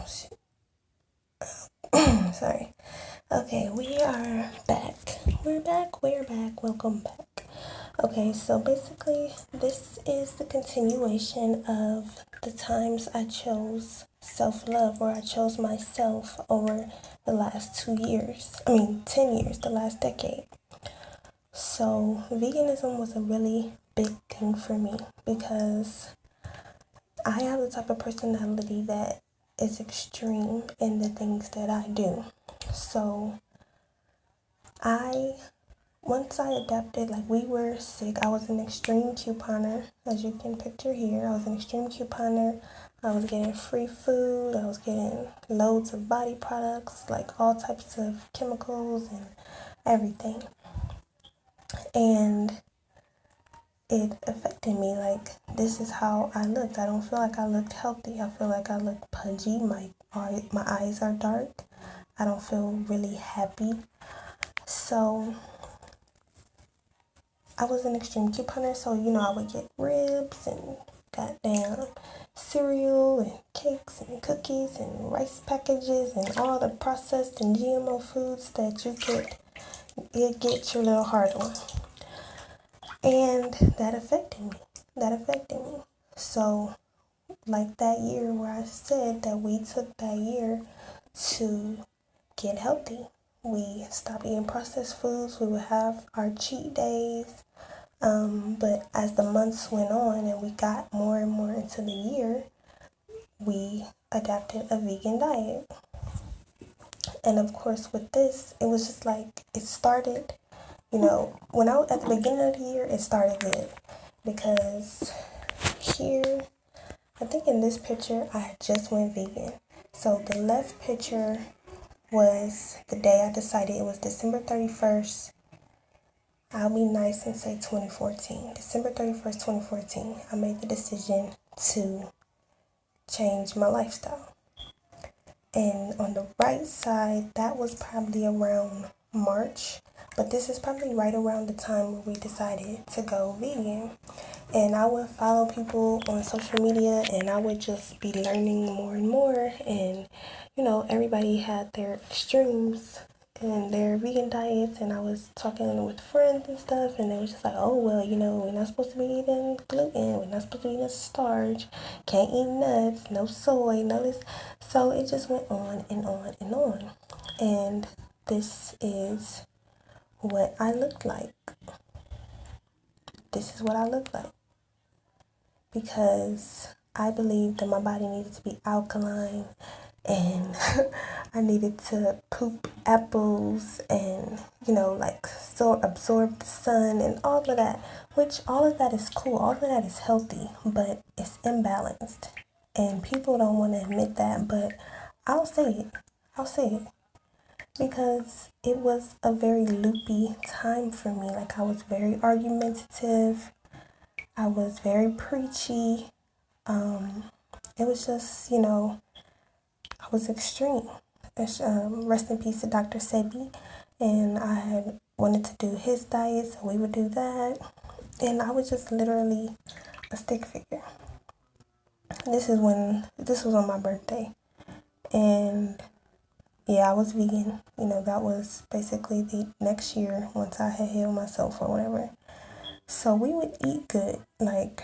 Sorry. Okay, we are back. We're back. Welcome back. Okay, so basically, this is the continuation of the times I chose self love, or I chose myself over the last 2 years. 10 years, the last decade. So, veganism was a really big thing for me because I have the type of personality that is extreme in the things that I do. So, I once I adapted, like we were sick, I was an extreme couponer, as you can picture here. I was an extreme couponer. I was getting free food. I was getting loads of body products, like all types of chemicals and everything. And it affected me. Like, this is how I looked. I don't feel like I looked healthy. I feel like I look pudgy. My eyes are dark. I don't feel really happy. So I was an extreme couponer, so I would get ribs and goddamn cereal and cakes and cookies and rice packages and all the processed and GMO foods that it get your little heart on. And that affected me. So, like that year where I said that we took that year to get healthy. We stopped eating processed foods. We would have our cheat days. But as the months went on and we got more and more into the year, we adapted a vegan diet. And of course, with this, it was just like it started. When at the beginning of the year, it started good because here, I think in this picture, I had just went vegan. So the left picture was the day I decided. It was December 31st. I'll be nice and say 2014. December 31st, 2014, I made the decision to change my lifestyle. And on the right side, that was probably around March. But this is probably right around the time where we decided to go vegan. And I would follow people on social media and I would just be learning more and more. And, everybody had their extremes and their vegan diets, and I was talking with friends and stuff, and they was just like, oh, well, we're not supposed to be eating gluten, we're not supposed to be eating starch, can't eat nuts, no soy, no this. So it just went on and on and on. And this is what I looked like. Because I believed that my body needed to be alkaline and I needed to poop apples and, so absorb the sun and all of that, which all of that is cool. All of that is healthy, but it's imbalanced. And people don't want to admit that, but I'll say it. Because it was a very loopy time for me. Like, I was very argumentative. I was very preachy. It was just, I was extreme. Rest in peace to Dr. Sebi. And I had wanted to do his diet, so we would do that. And I was just literally a stick figure. This was on my birthday. And yeah, I was vegan. That was basically the next year once I had healed myself or whatever. So we would eat good. Like,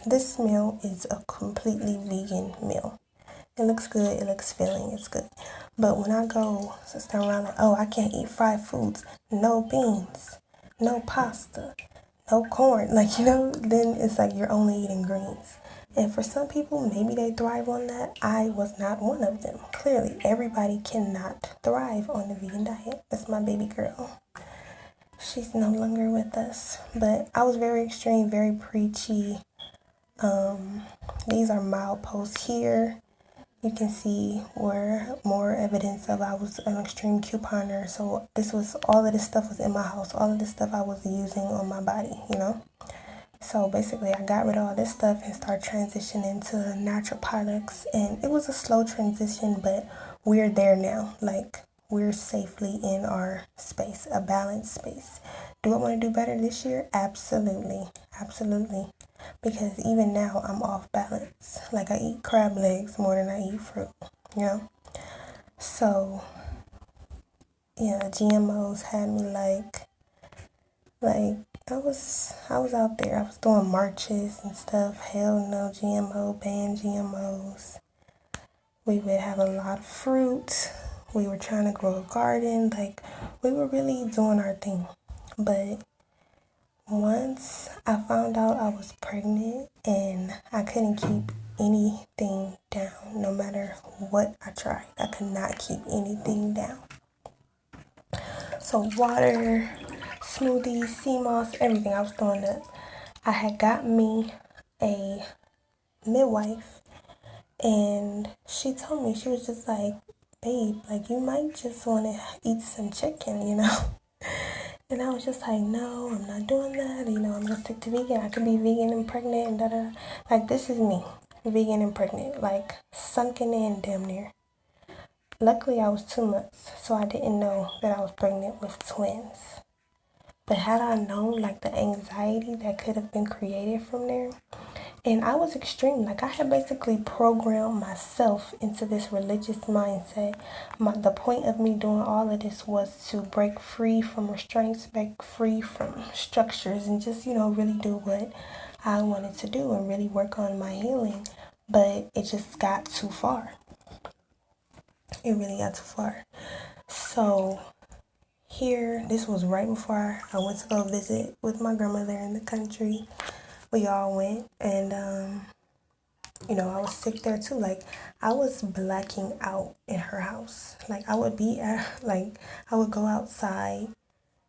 this meal is a completely vegan meal. It looks good, it looks filling, it's good. But when I go stand around like, oh, I can't eat fried foods, no beans, no pasta, no corn, then it's like you're only eating greens. And for some people, maybe they thrive on that. I was not one of them. Clearly, everybody cannot thrive on the vegan diet. That's my baby girl. She's no longer with us. But I was very extreme, very preachy. These are mild posts here. You can see where more evidence of I was an extreme couponer. So all of this stuff was in my house. All of this stuff I was using on my body, So basically I got rid of all this stuff and started transitioning to natural products. And it was a slow transition, but we're there now. Like, we're safely in our space, a balanced space. Do I want to do better this year? Absolutely. Because even now I'm off balance. Like, I eat crab legs more than I eat fruit. you know? So, yeah, GMOs had me like I was out there. I was doing marches and stuff. Hell no, GMO, ban GMOs. We would have a lot of fruit. We were trying to grow a garden. Like, we were really doing our thing. But once I found out I was pregnant and I couldn't keep anything down, no matter what I tried, I could not keep anything down. So water, smoothies, sea moss, everything, I was doing that. I had got me a midwife, and she told me, she was just like, babe, like, you might just want to eat some chicken, you know? And I was just like, no, I'm not doing that. You know, I'm gonna stick to vegan. I could be vegan and pregnant and da da. Like, this is me, vegan and pregnant, like sunken in damn near. Luckily, I was 2 months, so I didn't know that I was pregnant with twins. But had I known, like, the anxiety that could have been created from there, and I was extreme. Like, I had basically programmed myself into this religious mindset. The point of me doing all of this was to break free from restraints, break free from structures, and just, you know, really do what I wanted to do and really work on my healing. But it just got too far. It really got too far. So here, this was right before I went to go visit with my grandmother in the country. We all went, and you know, I was sick there too. Like, I was blacking out in her house. Like, I would be at, like, I would go outside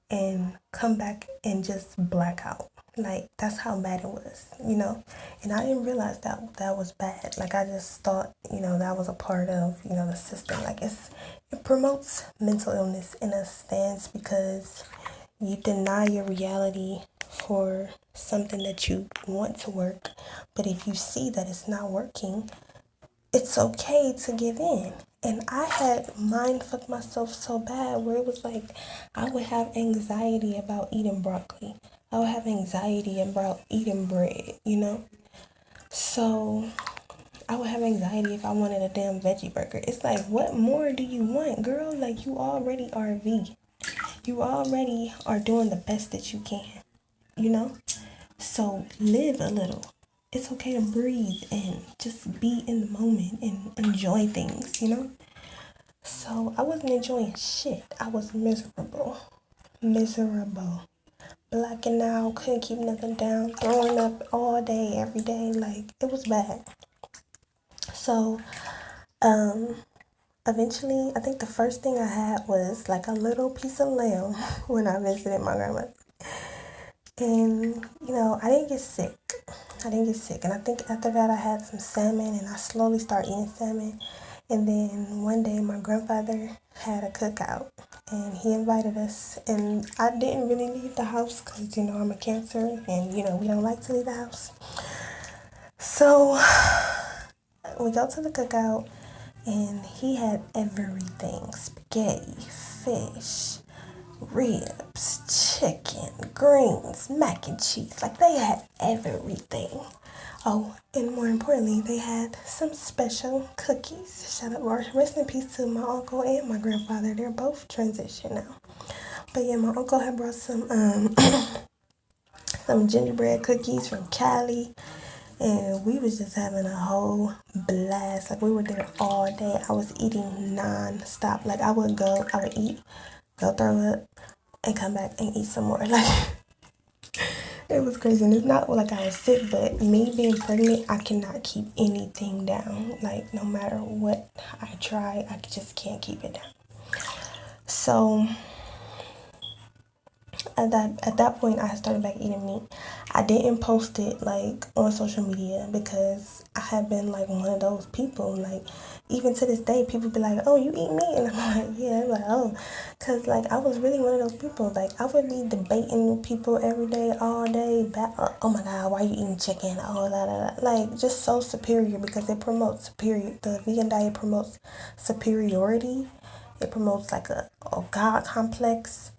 and come back and just black out. Like, that's how bad it was, you know? And I didn't realize that that was bad. Like, I just thought, you know, that was a part of, you know, the system. Like, it promotes mental illness in a sense because you deny your reality for something that you want to work. But if you see that it's not working, it's okay to give in. And I had mind fucked myself so bad where it was like I would have anxiety about eating broccoli. I would have anxiety about eating bread, you know? So I would have anxiety if I wanted a damn veggie burger. It's like, what more do you want, girl? Like, you already are vegan. You already are doing the best that you can, you know? So live a little. It's okay to breathe and just be in the moment and enjoy things, you know? So I wasn't enjoying shit. I was miserable. Miserable. Blacking out, couldn't keep nothing down, throwing up all day, every day. Like, it was bad. So, um, eventually, I think the first thing I had was like a little piece of lamb when I visited my grandma. And, you know, I didn't get sick. I didn't get sick. And I think after that, I had some salmon and I slowly started eating salmon. And then one day, my grandfather had a cookout and he invited us. And I didn't really leave the house because, you know, I'm a Cancer and, you know, we don't like to leave the house. So we go to the cookout and he had everything: spaghetti, fish, ribs, chicken, greens, mac and cheese. Like, they had everything. Oh, and more importantly, they had some special cookies. Shout out, rest in peace to my uncle and my grandfather. They're both transitioned now. But yeah, my uncle had brought some some gingerbread cookies from Cali, and we was just having a whole blast. Like, we were there all day. I was eating non-stop. Like, I would eat, go throw up, and come back and eat some more. Like, it was crazy. And it's not like I was sick, but me being pregnant, I cannot keep anything down. Like, no matter what I try, I just can't keep it down. So at that point, I started back eating meat. I didn't post it like on social media because I had been like one of those people. Like, even to this day, people be like, "Oh, you eat meat?" And I'm like, "Yeah." I'm like, "Oh," because like I was really one of those people. Like, I would be debating with people every day, all day. Oh my God, why you eating chicken? Oh, like, just so superior because it promotes superior. The vegan diet promotes superiority. It promotes like a God complex,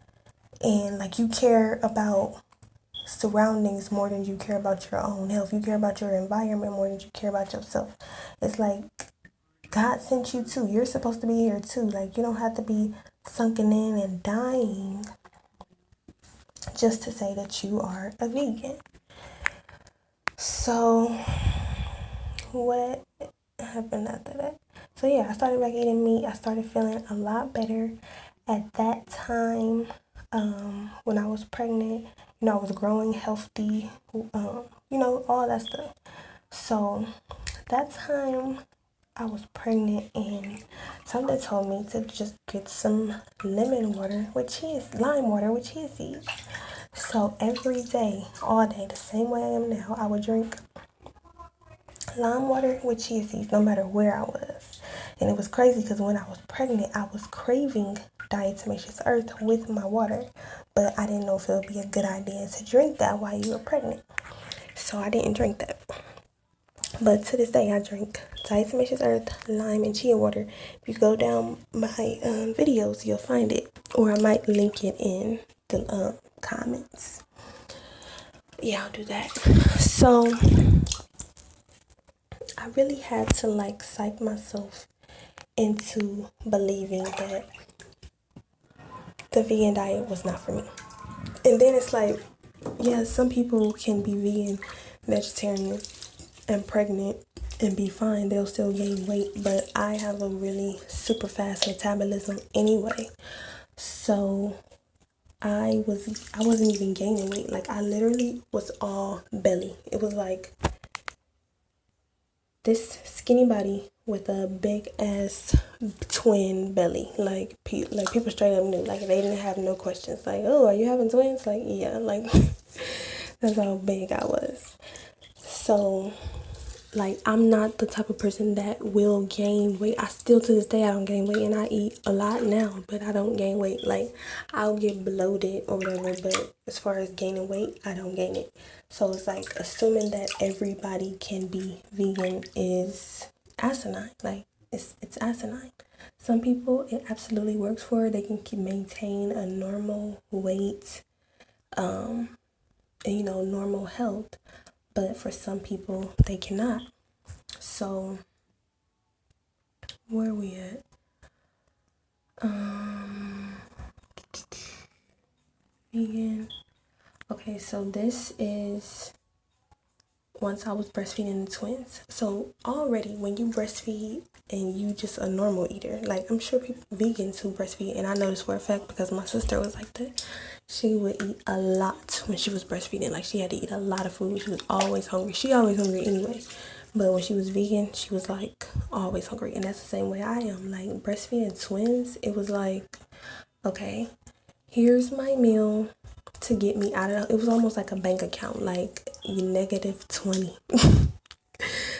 and like, you care about surroundings more than you care about your own health. You care about your environment more than you care about yourself. It's like God sent you too. You're supposed to be here too. Like, you don't have to be sunken in and dying just to say that you are a vegan. So, what happened after that? So, yeah, I started back eating meat. I started feeling a lot better at that time. When I was pregnant, I was growing healthy, all that stuff. So, that time I was pregnant and something told me to just get some lime water with chia seeds. So every day, all day, the same way I am now, I would drink lime water with chia seeds no matter where I was. And it was crazy because when I was pregnant, I was craving diatomaceous earth with my water, but I didn't know if it would be a good idea to drink that while you were pregnant. So I didn't drink that. But to this day, I drink diatomaceous earth, lime, and chia water. If you go down my videos, you'll find it. Or I might link it in the comments. Yeah, I'll do that. So, I really had to psych myself into believing that the vegan diet was not for me. And then it's like, yeah, some people can be vegan, vegetarian, and pregnant and be fine. They'll still gain weight, but I have a really super fast metabolism anyway. So I wasn't even gaining weight. Like, I literally was all belly. It was like this skinny body with a big ass twin belly. Like people straight up knew. Like, they didn't have no questions. Like, oh, are you having twins? Like, yeah. Like, that's how big I was. So, like, I'm not the type of person that will gain weight. I still, to this day, I don't gain weight, and I eat a lot now, but I don't gain weight. Like, I'll get bloated or whatever, but as far as gaining weight, I don't gain it. So it's like assuming that everybody can be vegan is asinine. Like, it's asinine. Some people, it absolutely works for. They can maintain a normal weight, and normal health. But for some people, they cannot. So, where are we at? Vegan. Okay, so this is once I was breastfeeding the twins. So already when you breastfeed and you just a normal eater, like, I'm sure people vegans who breastfeed, and I know this for a fact because my sister was like that. She would eat a lot when she was breastfeeding. Like, she had to eat a lot of food. She was always hungry. She always hungry anyway. But when she was vegan, she was like always hungry. And that's the same way I am. Like, breastfeeding twins, it was like, okay, here's my meal to get me out of it. Was almost like a bank account, like, you negative 20.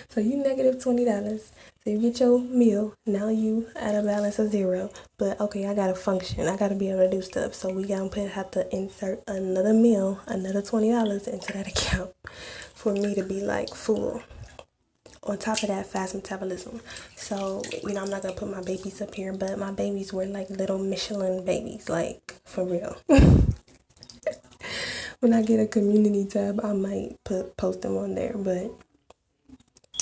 So you negative $20. So you get your meal. Now you at a balance of 0. But okay, I gotta function. I gotta be able to do stuff. So we gotta have to insert another meal, another $20 into that account for me to be like full. On top of that, fast metabolism. So, I'm not gonna put my babies up here, but my babies were like little Michelin babies, like, for real. When I get a community tab, I might post them on there, but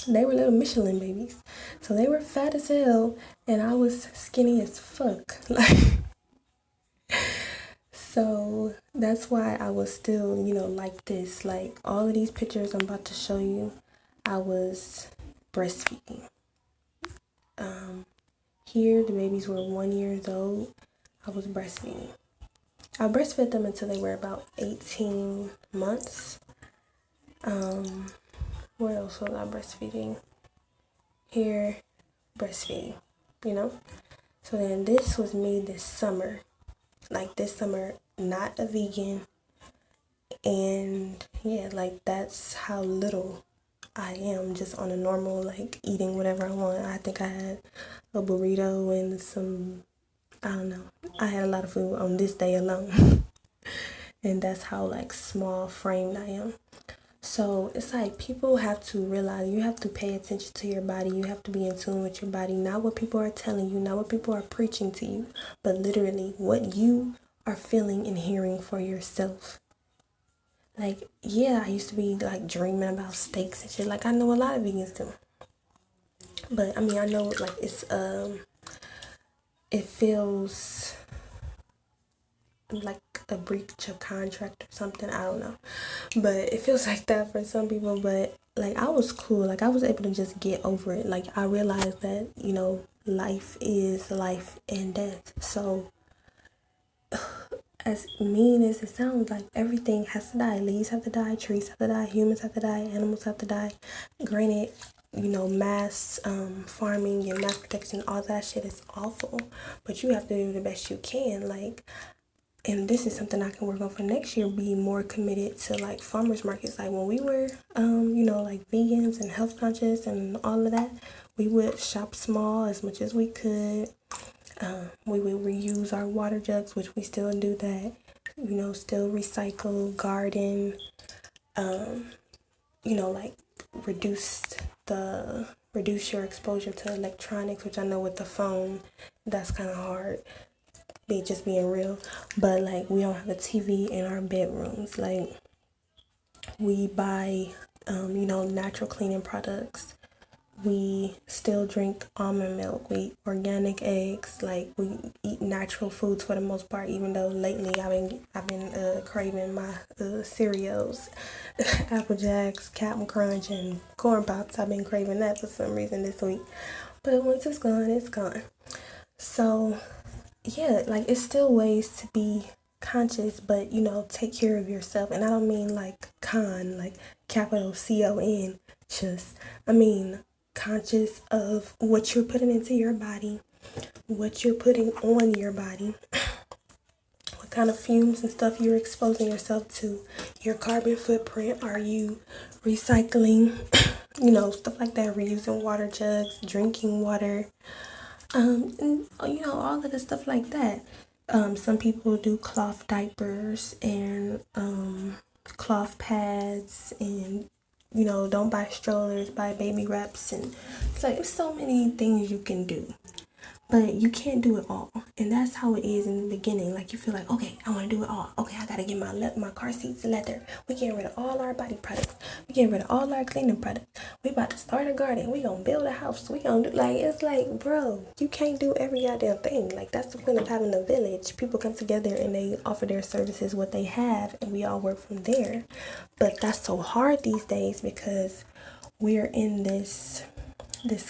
they were little Michelin babies. So they were fat as hell, and I was skinny as fuck. So that's why I was still, like this. Like, all of these pictures I'm about to show you, I was breastfeeding. Here, the babies were 1 year old. I was breastfeeding. I breastfed them until they were about 18 months. Where else was I breastfeeding? Here, breastfeeding, So then this was me this summer. Like, this summer, not a vegan. And yeah, like, that's how little I am, just on a normal, like, eating whatever I want. I think I had a burrito and some, I don't know. I had a lot of food on this day alone. And that's how, like, small framed I am. So it's like, people have to realize you have to pay attention to your body. You have to be in tune with your body. Not what people are telling you, not what people are preaching to you, but literally what you are feeling and hearing for yourself. Like, yeah, I used to be like dreaming about steaks and shit. Like, I know a lot of vegans do. But I mean, I know like it feels like a breach of contract or something. I don't know, but it feels like that for some people. But like I was cool. Like I was able to just get over it. Like I realized that life is life and death. So as mean as it sounds, like everything has to die. Leaves have to die, trees have to die, humans have to die, animals have to die. Granted, mass farming and mass protection, all that shit is awful, but you have to do the best you can. Like, and this is something I can work on for next year, be more committed to like farmers markets. Like when we were like vegans and health conscious and all of that, we would shop small as much as we could. We would reuse our water jugs, which we still do that. Still recycle, garden. Like reduce your exposure to electronics, which I know with the phone, that's kind of hard. Just being real, but like we don't have a TV in our bedrooms. Like we buy, natural cleaning products. We still drink almond milk. We eat organic eggs. Like we eat natural foods for the most part. Even though lately I've been craving my cereals, Apple Jacks, Captain Crunch, and Corn Pops. I've been craving that for some reason this week. But once it's gone, it's gone. So yeah, like it's still ways to be conscious, but take care of yourself. And I don't mean like like capital CON, just I mean conscious of what you're putting into your body, what you're putting on your body, what kind of fumes and stuff you're exposing yourself to, your carbon footprint. Are you recycling, stuff like that, reusing water jugs, drinking water, and all of the stuff like that. Some people do cloth diapers and cloth pads, and don't buy strollers, buy baby wraps, and it's like there's so many things you can do, but you can't do it all. And that's how it is in the beginning. Like you feel like, okay, I want to do it all. Okay, I gotta get my car seats leather. We getting rid of all our body products. We getting rid of all our cleaning products. We about to start a garden. We gonna build a house. We gonna do, like, it's like, bro, you can't do every goddamn thing. Like that's the point of having a village. People come together and they offer their services, what they have, and we all work from there. But that's so hard these days because we're in this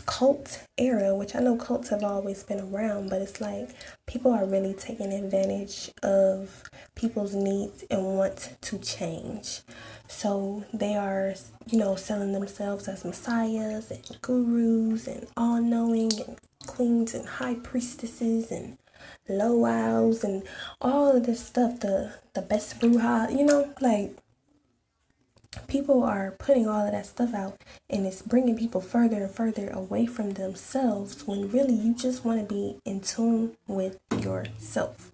cult era, which I know cults have always been around, but it's like people are really taking advantage of people's needs and want to change. So they are, selling themselves as messiahs and gurus and all-knowing and queens and high priestesses and low owls and all of this stuff, the best bruja, like people are putting all of that stuff out, and it's bringing people further and further away from themselves when really you just want to be in tune with yourself.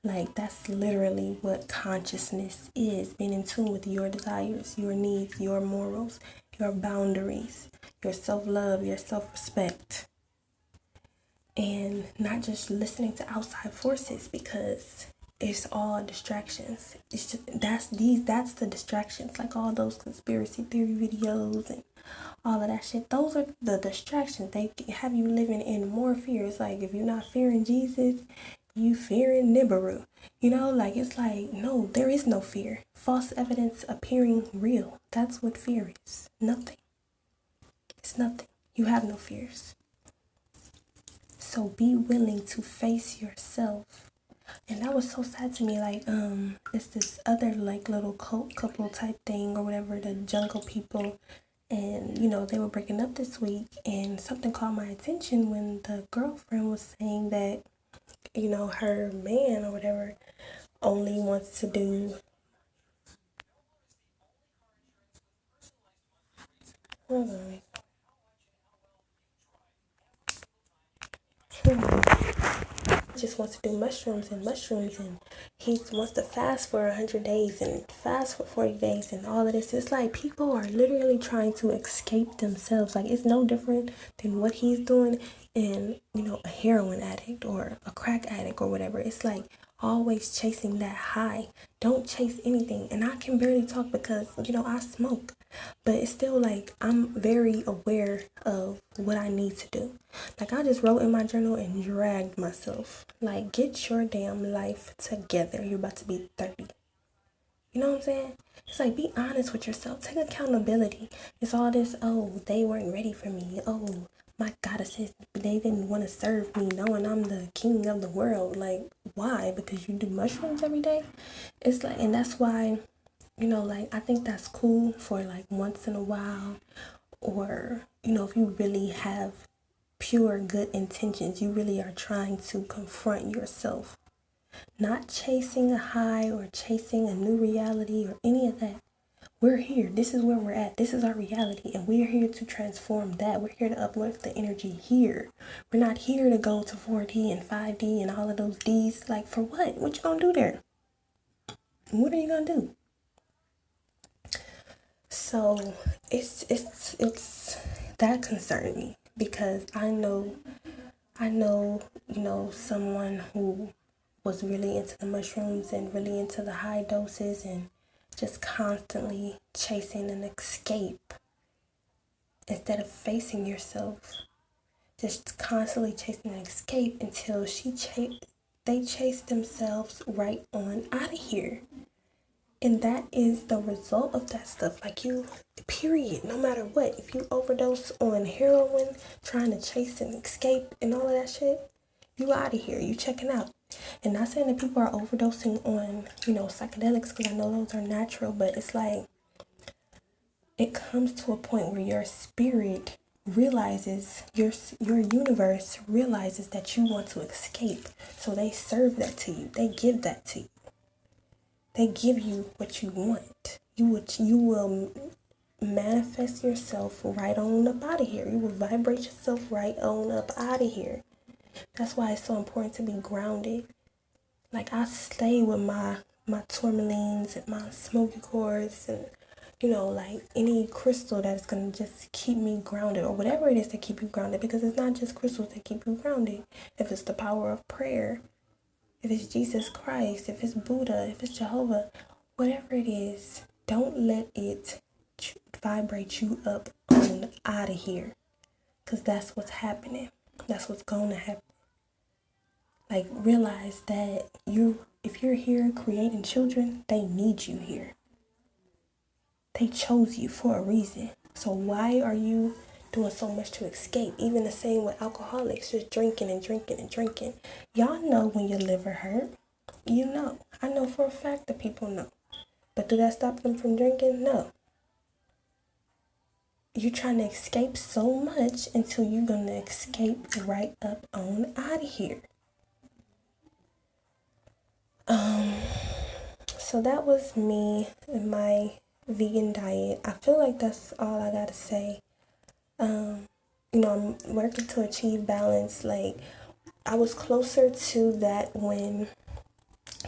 Like that's literally what consciousness is, being in tune with your desires, your needs, your morals, your boundaries, your self-love, your self-respect, and not just listening to outside forces, because it's all distractions. It's just that's the distractions, like all those conspiracy theory videos and all of that shit. Those are the distractions. They have you living in more fear. It's like if you're not fearing Jesus, you fearing Nibiru. Like it's like, no, there is no fear. False evidence appearing real. That's what fear is. Nothing. It's nothing. You have no fears. So be willing to face yourself. And that was so sad to me. Like, it's this other like little cult couple type thing or whatever, the Jungle People. And, they were breaking up this week, and something caught my attention when the girlfriend was saying that, her man or whatever only wants to do, hold on. Just wants to do mushrooms, and he wants to fast for 100 days and fast for 40 days and all of this. It's like people are literally trying to escape themselves. Like it's no different than what he's doing and a heroin addict or a crack addict or whatever. It's like always chasing that high. Don't chase anything. And I can barely talk because, I smoke. But it's still like I'm very aware of what I need to do. Like I just wrote in my journal and dragged myself. Like, get your damn life together. You're about to be 30. You know what I'm saying? It's like, be honest with yourself. Take accountability. It's all this, oh, they weren't ready for me. Oh, my goddesses, they didn't want to serve me knowing I'm the king of the world. Like, why? Because you do mushrooms every day? It's like, and that's why, like, I think that's cool for like once in a while. Or, if you really have pure good intentions, you really are trying to confront yourself. Not chasing a high or chasing a new reality or any of that. We're here. This is where we're at. This is our reality. And we're here to transform that. We're here to uplift the energy here. We're not here to go to 4D and 5D and all of those Ds. Like, for what? What you gonna do there? What are you gonna do? So it's that concerned me because I know, someone who was really into the mushrooms and really into the high doses and just constantly chasing an escape instead of facing yourself. Just constantly chasing an escape until they chase themselves right on out of here. And that is the result of that stuff. Like period, no matter what. If you overdose on heroin, trying to chase and escape and all of that shit, you out of here. You checking out. And not saying that people are overdosing on, psychedelics, because I know those are natural, but it's like, it comes to a point where your spirit realizes, your universe realizes that you want to escape. So they serve that to you. They give that to you. They give you what you want. You will manifest yourself right on up out of here. You will vibrate yourself right on up out of here. That's why it's so important to be grounded. Like, I stay with my tourmalines and my smoky quartz and, like any crystal that's going to just keep me grounded, or whatever it is to keep you grounded, because it's not just crystals that keep you grounded. If it's the power of prayer, if it's Jesus Christ, if it's Buddha, if it's Jehovah, whatever it is, don't let it vibrate you up on out of here, because that's what's happening. That's what's going to happen. Like, realize that if you're here creating children, they need you here. They chose you for a reason. So why are you doing so much to escape? Even the same with alcoholics, just drinking and drinking and drinking. Y'all know when your liver hurt. You know. I know for a fact that people know. But do that stop them from drinking? No. You're trying to escape so much until you're going to escape right up on out of here. So that was me and my vegan diet. I feel like that's all I gotta say. I'm working to achieve balance. Like, I was closer to that when,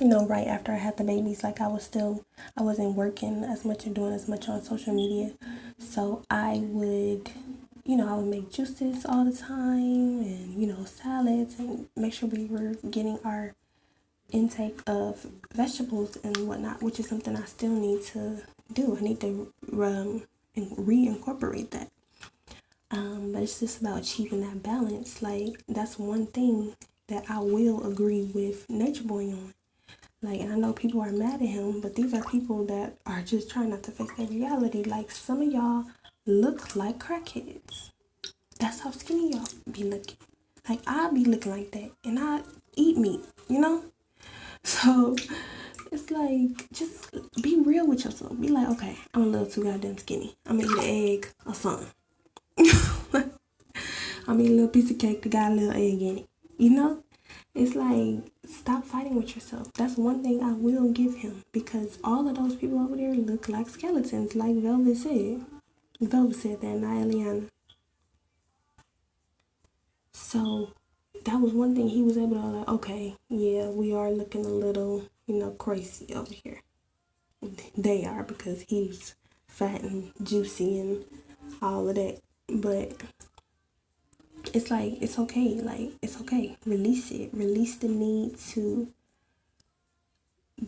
right after I had the babies. Like, I wasn't working as much and doing as much on social media. So I would, I would make juices all the time and, salads, and make sure we were getting our intake of vegetables and whatnot, which is something I still need to do. I need to reincorporate that. But it's just about achieving that balance. Like, that's one thing that I will agree with Nature Boy on. Like, and I know people are mad at him, but these are people that are just trying not to face their reality. Like, some of y'all look like crackheads. That's how skinny y'all be looking. Like, I be looking like that, and I eat meat, So it's like, just be real with yourself. Be like, okay, I'm a little too goddamn skinny. I'm gonna eat an egg or something. I'm eating a little piece of cake that got a little egg in it. It's like, stop fighting with yourself. That's one thing I will give him, because all of those people over there look like skeletons, like Velvet said. Velvet said that, not Eliana. So that was one thing he was able to, like, okay, yeah, we are looking a little, crazy over here. They are, because he's fat and juicy and all of that. But it's like, it's okay. Like, it's okay. Release it. Release the need to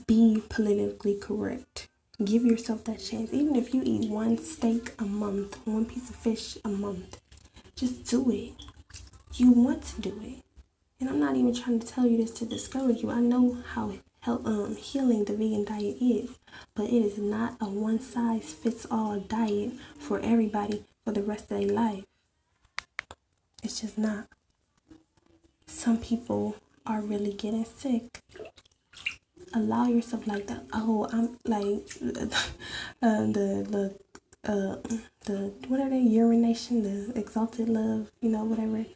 be politically correct. Give yourself that chance. Even if you eat one steak a month, one piece of fish a month, just do it. You want to do it. And I'm not even trying to tell you this to discourage you. I know how healing the vegan diet is, but it is not a one size fits all diet for everybody for the rest of their life. It's just not. Some people are really getting sick. Allow yourself like that. Oh, I'm like the what are they, urination, the exalted love, whatever.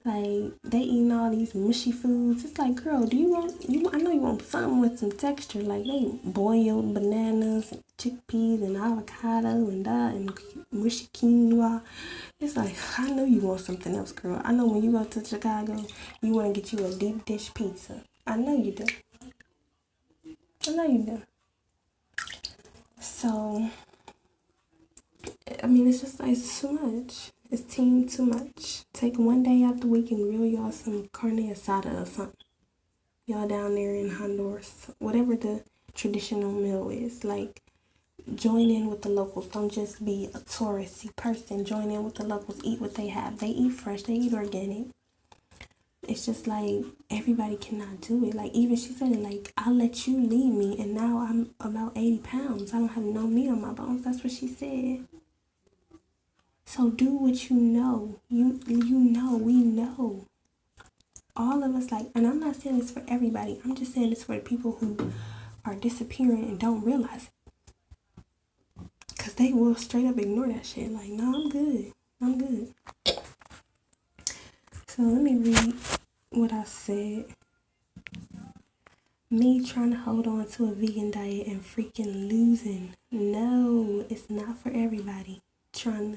Like, they eating all these mushy foods. It's like, girl, do you want, I know you want something with some texture. Like, they boiled bananas and chickpeas and avocado and that and mushy quinoa. It's like, I know you want something else, girl. I know when you go to Chicago, you want to get you a deep dish pizza. I know you do. I know you do. So, I mean, it's just like, it's too much. It's too much. Take one day out the week and grill y'all some carne asada or something. Y'all down there in Honduras, whatever the traditional meal is. Like, join in with the locals. Don't just be a touristy person. Join in with the locals. Eat what they have. They eat fresh. They eat organic. It's just like, everybody cannot do it. Like, even she said it, like, I'll let you lead me, and now I'm about 80 pounds. I don't have no meat on my bones. That's what she said. So do what you know. You know, we know. All of us, like, and I'm not saying this for everybody. I'm just saying this for the people who are disappearing and don't realize it. Because they will straight up ignore that shit. Like, no, I'm good. I'm good. So let me read what I said. Me trying to hold on to a vegan diet and freaking losing. No, it's not for everybody. Trying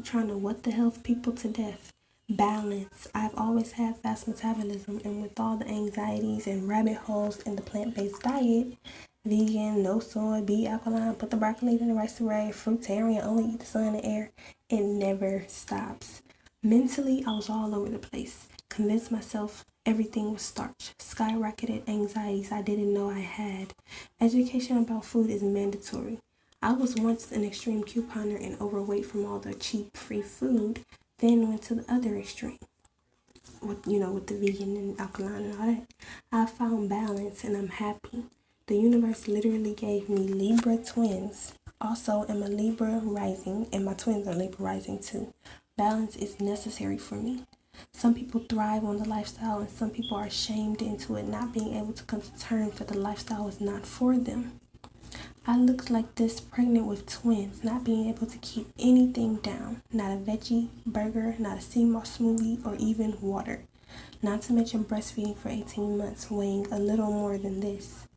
to what the hell people to death. Balance. I've always had fast metabolism, and with all the anxieties and rabbit holes in the plant-based diet, vegan, no soy, be alkaline, put the broccoli in the rice array, fruitarian, only eat the sun and air, it never stops. Mentally, I was all over the place. Convinced myself everything was starch. Skyrocketed anxieties I didn't know I had. Education about food is mandatory. I was once an extreme couponer and overweight from all the cheap free food, then went to the other extreme with the vegan and alkaline and all that. I found balance and I'm happy. The universe literally gave me Libra twins. Also, I'm a Libra rising, and my twins are Libra rising too. Balance is necessary for me. Some people thrive on the lifestyle and some people are shamed into it, not being able to come to terms that the lifestyle is not for them. I looked like this pregnant with twins, not being able to keep anything down. Not a veggie, burger, not a sea moss smoothie, or even water. Not to mention breastfeeding for 18 months, weighing a little more than this.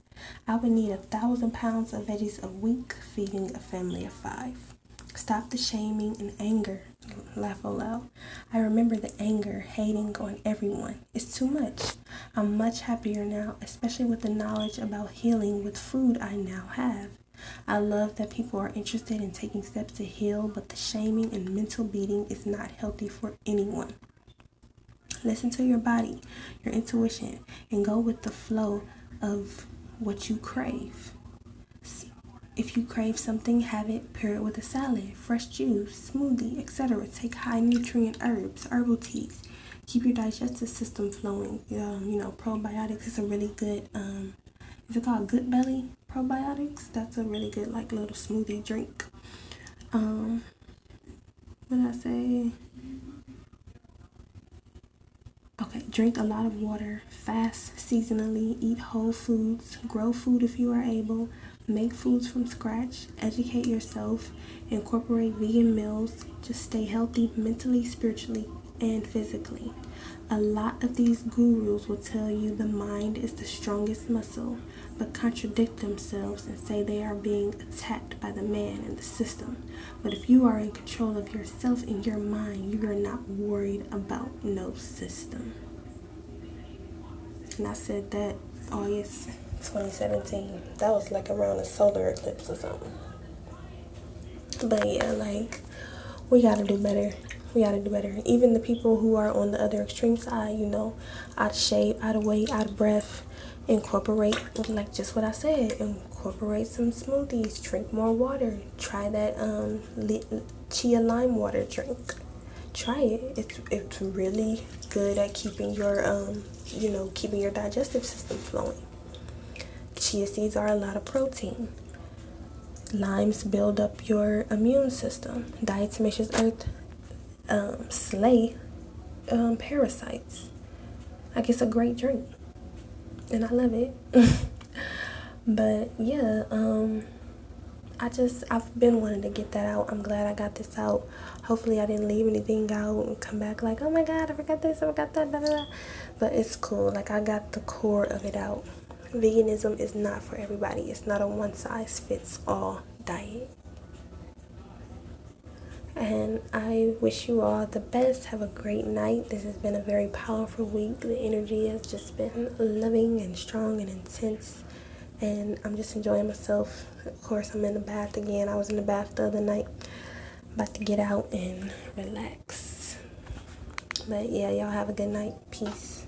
I would need 1,000 pounds of veggies a week, feeding a family of 5. Stop the shaming and anger. Laugh aloud. I remember the anger, hating on everyone. It's too much. I'm much happier now, especially with the knowledge about healing with food I now have. I love that people are interested in taking steps to heal, but the shaming and mental beating is not healthy for anyone. Listen to your body, your intuition, and go with the flow of what you crave. If you crave something, have it, pair it with a salad, fresh juice, smoothie, etc. Take high nutrient herbs, herbal teas. Keep your digestive system flowing. Probiotics is a really good, is it called Good Belly probiotics? That's a really good, like, little smoothie drink. What did I say? Okay, drink a lot of water, fast seasonally, eat whole foods, grow food if you are able, make foods from scratch, educate yourself, incorporate vegan meals, just stay healthy mentally, spiritually, and physically. A lot of these gurus will tell you the mind is the strongest muscle, but contradict themselves and say they are being attacked by the man and the system. But if you are in control of yourself and your mind, you are not worried about no system. And I said that August 2017. That was like around a solar eclipse or something. But yeah, like, we gotta do better. We gotta do better. Even the people who are on the other extreme side, out of shape, out of weight, out of breath, incorporate, like just what I said, incorporate some smoothies, drink more water, try that chia lime water drink. Try it. It's really good at keeping your keeping your digestive system flowing. Chia seeds are a lot of protein. Limes build up your immune system. Diatomaceous earth slay parasites. Like, it's a great drink, and I love it. But yeah, I've been wanting to get that out. I'm glad I got this out. Hopefully I didn't leave anything out and come back like, oh my god, I forgot this, I forgot that, blah, blah, blah. But it's cool. Like, I got the core of it out. Veganism is not for everybody. It's not a one size fits all diet. And I wish you all the best. Have a great night. This has been a very powerful week. The energy has just been loving and strong and intense. And I'm just enjoying myself. Of course, I'm in the bath again. I was in the bath the other night. About to get out and relax. But yeah, y'all have a good night. Peace.